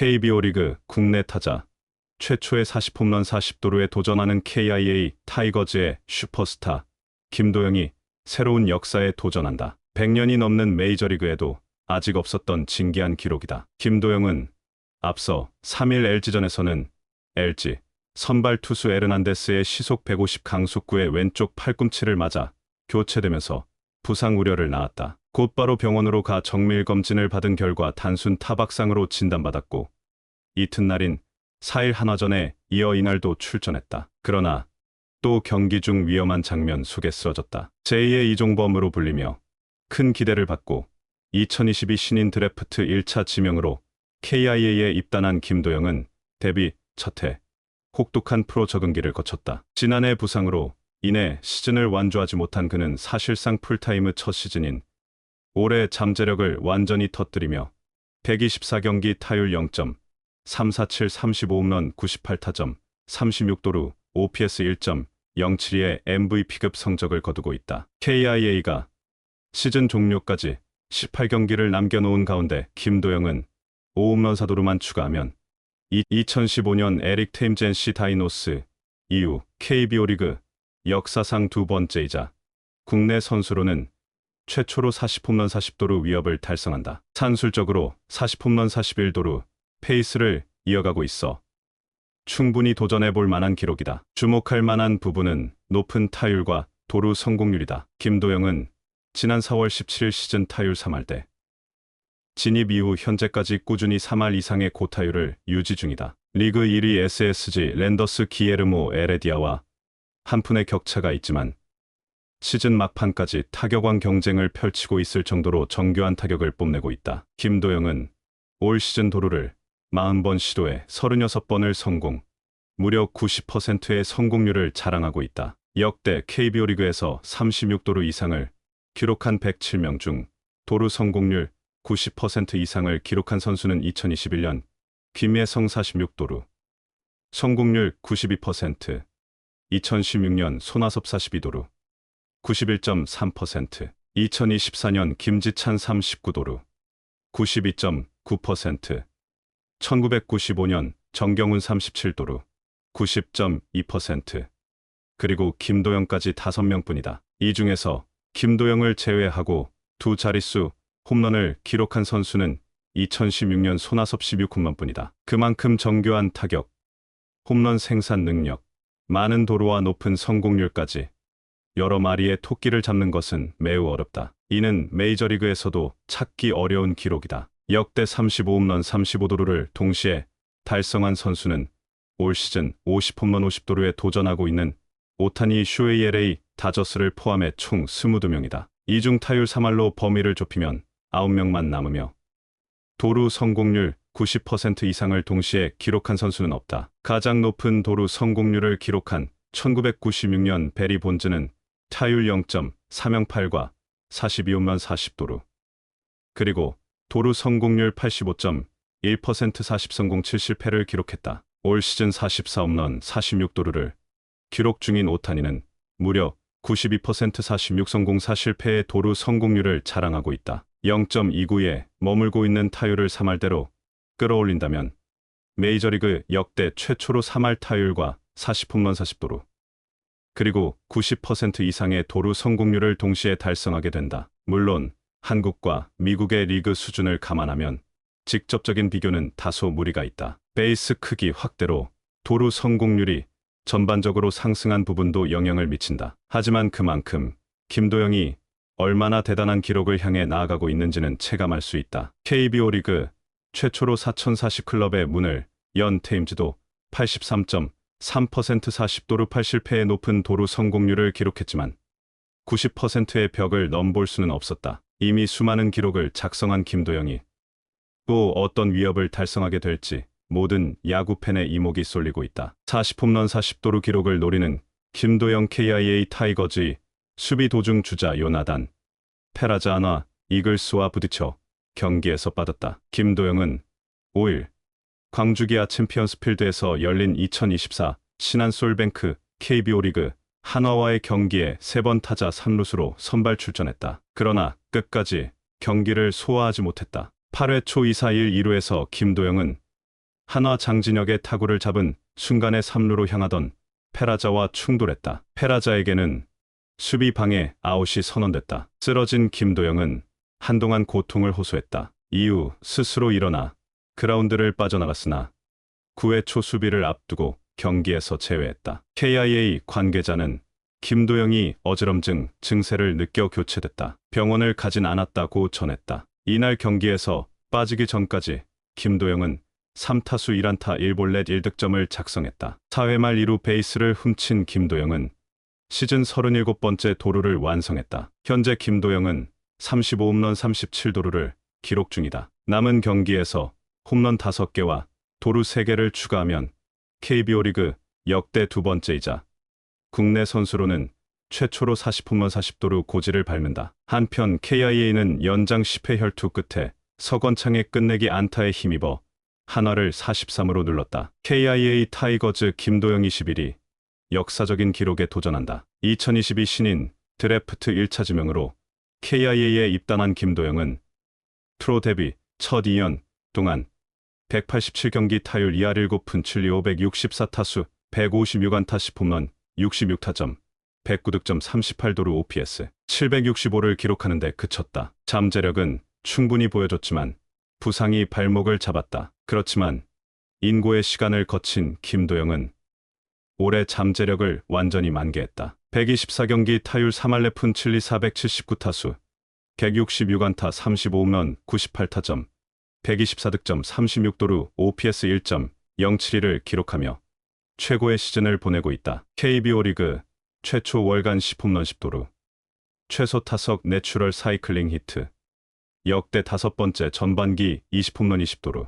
KBO 리그 국내 타자 최초의 40홈런 40도루에 도전하는 KIA 타이거즈의 슈퍼스타 김도영이 새로운 역사에 도전한다. 100년이 넘는 메이저리그에도 아직 없었던 진기한 기록이다. 김도영은 앞서 3일 LG전에서는 LG 선발 투수 에르난데스의 시속 150 강속구의 왼쪽 팔꿈치를 맞아 교체되면서 부상 우려를 낳았다. 곧바로 병원으로 가 정밀 검진을 받은 결과 단순 타박상으로 진단받았고 이튿날인 4일 한화전에 이어 이날도 출전했다. 그러나 또 경기 중 위험한 장면 속에 쓰러졌다. 제2의 이종범으로 불리며 큰 기대를 받고 2022 신인 드래프트 1차 지명으로 KIA에 입단한 김도영은 데뷔 첫해 혹독한 프로 적응기를 거쳤다. 지난해 부상으로 인해 시즌을 완주하지 못한 그는 사실상 풀타임의 첫 시즌인 올해 잠재력을 완전히 터뜨리며 124경기 타율 0.347 35홈런 98타점 36도루 OPS 1.072의 MVP급 성적을 거두고 있다. KIA가 시즌 종료까지 18경기를 남겨놓은 가운데 김도영은 5홈런 4도루만 추가하면 2015년 에릭 템젠시 다이노스 이후 KBO 리그 역사상 두 번째이자 국내 선수로는 최초로 40홈런 40도루 위협을 달성한다. 산술적으로 40홈런 41도루 페이스를 이어가고 있어 충분히 도전해볼 만한 기록이다. 주목할 만한 부분은 높은 타율과 도루 성공률이다. 김도영은 지난 4월 17일 시즌 타율 3할대 진입 이후 현재까지 꾸준히 3할 이상의 고타율을 유지 중이다. 리그 1위 SSG 랜더스 기에르모 에레디아와 한 푼의 격차가 있지만 시즌 막판까지 타격왕 경쟁을 펼치고 있을 정도로 정교한 타격을 뽐내고 있다. 김도영은 올 시즌 도루를 40번 시도해 36번을 성공, 무려 90%의 성공률을 자랑하고 있다. 역대 KBO 리그에서 36도루 이상을 기록한 107명 중 도루 성공률 90% 이상을 기록한 선수는 2021년 김예성 46도루, 성공률 92%, 2016년 손아섭 42도루, 91.3%, 2024년 김지찬 39도루, 92.9%, 1995년 정경훈 37도루, 90.2%, 그리고 김도영까지 5명뿐이다. 이 중에서 김도영을 제외하고 두 자릿수 홈런을 기록한 선수는 2016년 손아섭 16홈런뿐이다. 그만큼 정교한 타격, 홈런 생산 능력, 많은 도루와 높은 성공률까지 여러 마리의 토끼를 잡는 것은 매우 어렵다. 이는 메이저리그에서도 찾기 어려운 기록이다. 역대 35홈런 35도루를 동시에 달성한 선수는 올 시즌 50홈런 50도루에 도전하고 있는 오타니 슈에이 LA 다저스를 포함해 총 22명이다. 이중 타율 3할로 범위를 좁히면 9명만 남으며 도루 성공률 90% 이상을 동시에 기록한 선수는 없다. 가장 높은 도루 성공률을 기록한 1996년 베리 본즈는 타율 0.308과 42홈런 40도루, 그리고 도루 성공률 85.1% 40성공 7실패를 기록했다. 올 시즌 44홈런 46도루를 기록 중인 오타니는 무려 92% 46성공 4실패의 도루 성공률을 자랑하고 있다. 0.29에 머물고 있는 타율을 3할대로 끌어올린다면 메이저리그 역대 최초로 3할 타율과 40홈런 40도루, 그리고 90% 이상의 도루 성공률을 동시에 달성하게 된다. 물론 한국과 미국의 리그 수준을 감안하면 직접적인 비교는 다소 무리가 있다. 베이스 크기 확대로 도루 성공률이 전반적으로 상승한 부분도 영향을 미친다. 하지만 그만큼 김도영이 얼마나 대단한 기록을 향해 나아가고 있는지는 체감할 수 있다. KBO 리그 최초로 4040클럽의 문을 연 테임즈도 83.3% 40도루 8실패의 높은 도루 성공률을 기록했지만 90%의 벽을 넘볼 수는 없었다. 이미 수많은 기록을 작성한 김도영이 또 어떤 위협을 달성하게 될지 모든 야구팬의 이목이 쏠리고 있다. 40홈런 40도루 기록을 노리는 김도영 KIA 타이거즈의 수비 도중 주자 요나단 페라자나 이글스와 부딪혀 경기에서 빠졌다. 김도영은 5일 광주기아 챔피언스필드에서 열린 2024 신한솔뱅크 KBO 리그 한화와의 경기에 3번 타자 3루수로 선발 출전했다. 그러나 끝까지 경기를 소화하지 못했다. 8회 초 2-4-1 2루에서 김도영은 한화 장진혁의 타구를 잡은 순간에 3루로 향하던 페라자와 충돌했다. 페라자에게는 수비 방해 아웃이 선언됐다. 쓰러진 김도영은 한동안 고통을 호소했다. 이후 스스로 일어나 그라운드를 빠져나갔으나 9회 초 수비를 앞두고 경기에서 제외했다. KIA 관계자는 김도영이 어지럼증 증세를 느껴 교체됐다. 병원을 가진 않았다고 전했다. 이날 경기에서 빠지기 전까지 김도영은 3타수 1안타 1볼넷 1득점을 작성했다. 4회 말 2루 베이스를 훔친 김도영은 시즌 37번째 도루를 완성했다. 현재 김도영은 35홈런 37도루를 기록 중이다. 남은 경기에서 홈런 5개와 도루 3개를 추가하면 KBO 리그 역대 두 번째이자 국내 선수로는 최초로 40홈런 40도루 고지를 밟는다. 한편 KIA는 연장 10회 혈투 끝에 서건창의 끝내기 안타에 힘입어 한화를 43으로 눌렀다. KIA 타이거즈 김도영 21이 역사적인 기록에 도전한다. 2022 신인 드래프트 1차 지명으로 KIA에 입단한 김도영은 프로 데뷔 첫 2년 동안 187경기 타율 2할 7푼 7리 564타수 156안타 10홈런 66타점 109득점 38도루 OPS 765를 기록하는데 그쳤다. 잠재력은 충분히 보여줬지만 부상이 발목을 잡았다. 그렇지만 인고의 시간을 거친 김도영은 올해 잠재력을 완전히 만개했다. 124경기 타율 3할 4푼 7리 479타수 166안타 35홈런 98타점 124득점 36도루 OPS 1.072를 기록하며 최고의 시즌을 보내고 있다. KBO 리그 최초 월간 10홈런 10도루 최소 타석 내추럴 사이클링 히트 역대 5번째 전반기 20홈런 20도루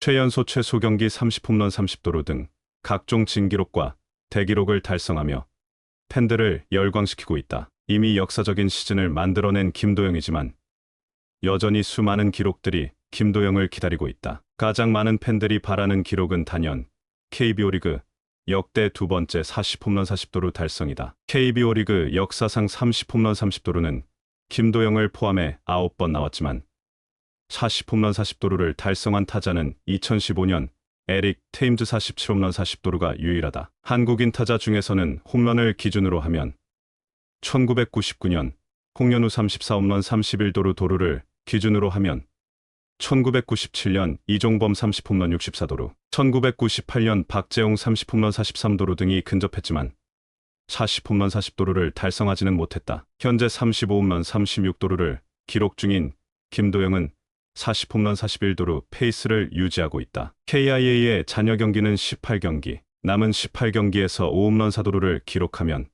최연소 최소 경기 30홈런 30도루 등 각종 진기록과 대기록을 달성하며 팬들을 열광시키고 있다. 이미 역사적인 시즌을 만들어낸 김도영이지만 여전히 수많은 기록들이 김도영을 기다리고 있다. 가장 많은 팬들이 바라는 기록은 단연 KBO 리그 역대 두 번째 40홈런 40도루 달성이다. KBO 리그 역사상 30홈런 30도루는 김도영을 포함해 9번 나왔지만 40홈런 40도루를 달성한 타자는 2015년 에릭 테임즈 47홈런 40도루가 유일하다. 한국인 타자 중에서는 홈런을 기준으로 하면 1999년 홍연우 34홈런 31도루 도루를 기준으로 하면 1997년 이종범 30홈런 64도루, 1998년 박재홍 30홈런 43도루 등이 근접했지만 40홈런 40도루를 달성하지는 못했다. 현재 35홈런 36도루를 기록 중인 김도영은 40홈런 41도루 페이스를 유지하고 있다. KIA의 잔여 경기는 18경기, 남은 18경기에서 5홈런 4도루를 기록하면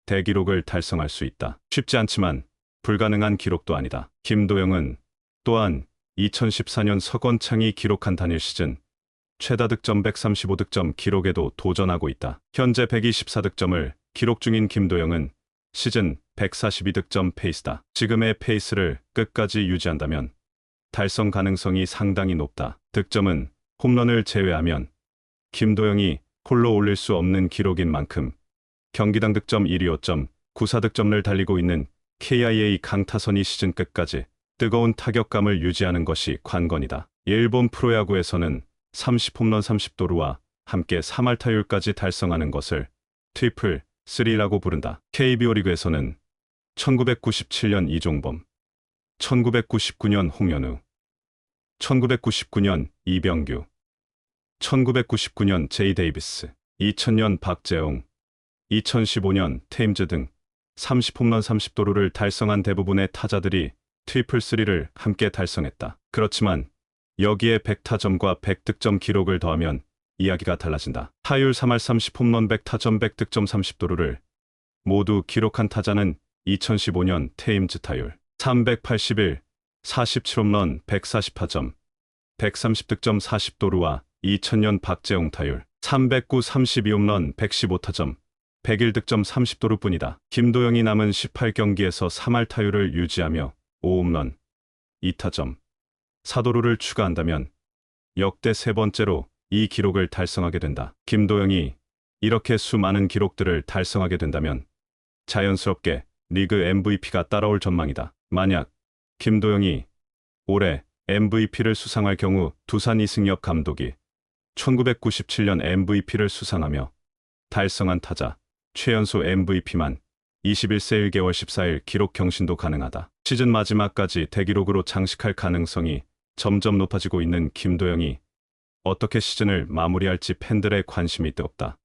대기록을 달성할 수 있다. 쉽지 않지만 불가능한 기록도 아니다. 김도영은 또한 2014년 서건창이 기록한 단일 시즌 최다 득점 135득점 기록에도 도전하고 있다. 현재 124득점을 기록 중인 김도영은 시즌 142득점 페이스다. 지금의 페이스를 끝까지 유지한다면 달성 가능성이 상당히 높다. 득점은 홈런을 제외하면 김도영이 홀로 올릴 수 없는 기록인 만큼 경기당 득점 1위 5.94득점을 달리고 있는 KIA 강타선이 시즌 끝까지 뜨거운 타격감을 유지하는 것이 관건이다. 일본 프로야구에서는 30홈런 30도루와 함께 3할 타율까지 달성하는 것을 트리플 3라고 부른다. KBO 리그에서는 1997년 이종범, 1999년 홍연우, 1999년 이병규, 1999년 제이 데이비스, 2000년 박재홍, 2015년 테임즈 등 30홈런 30도루를 달성한 대부분의 타자들이 트리플 3를 함께 달성했다. 그렇지만 여기에 100타점과 100득점 기록을 더하면 이야기가 달라진다. 타율 3할 30홈런 100타점 100득점 30도루를 모두 기록한 타자는 2015년 테임즈 타율 381, 47홈런 140타점, 130득점 40도루와 2000년 박재홍 타율 309, 32홈런 115타점, 101득점 30도루 뿐이다. 김도영이 남은 18경기에서 3할 타율을 유지하며 5홈런, 2타점, 4도루를 추가한다면 역대 세 번째로 이 기록을 달성하게 된다. 김도영이 이렇게 수많은 기록들을 달성하게 된다면 자연스럽게 리그 MVP가 따라올 전망이다. 만약 김도영이 올해 MVP를 수상할 경우 두산 이승엽 감독이 1997년 MVP를 수상하며 달성한 타자 최연소 MVP만 21세 1개월 14일 기록 경신도 가능하다. 시즌 마지막까지 대기록으로 장식할 가능성이 점점 높아지고 있는 김도영이 어떻게 시즌을 마무리할지 팬들의 관심이 뜨겁다.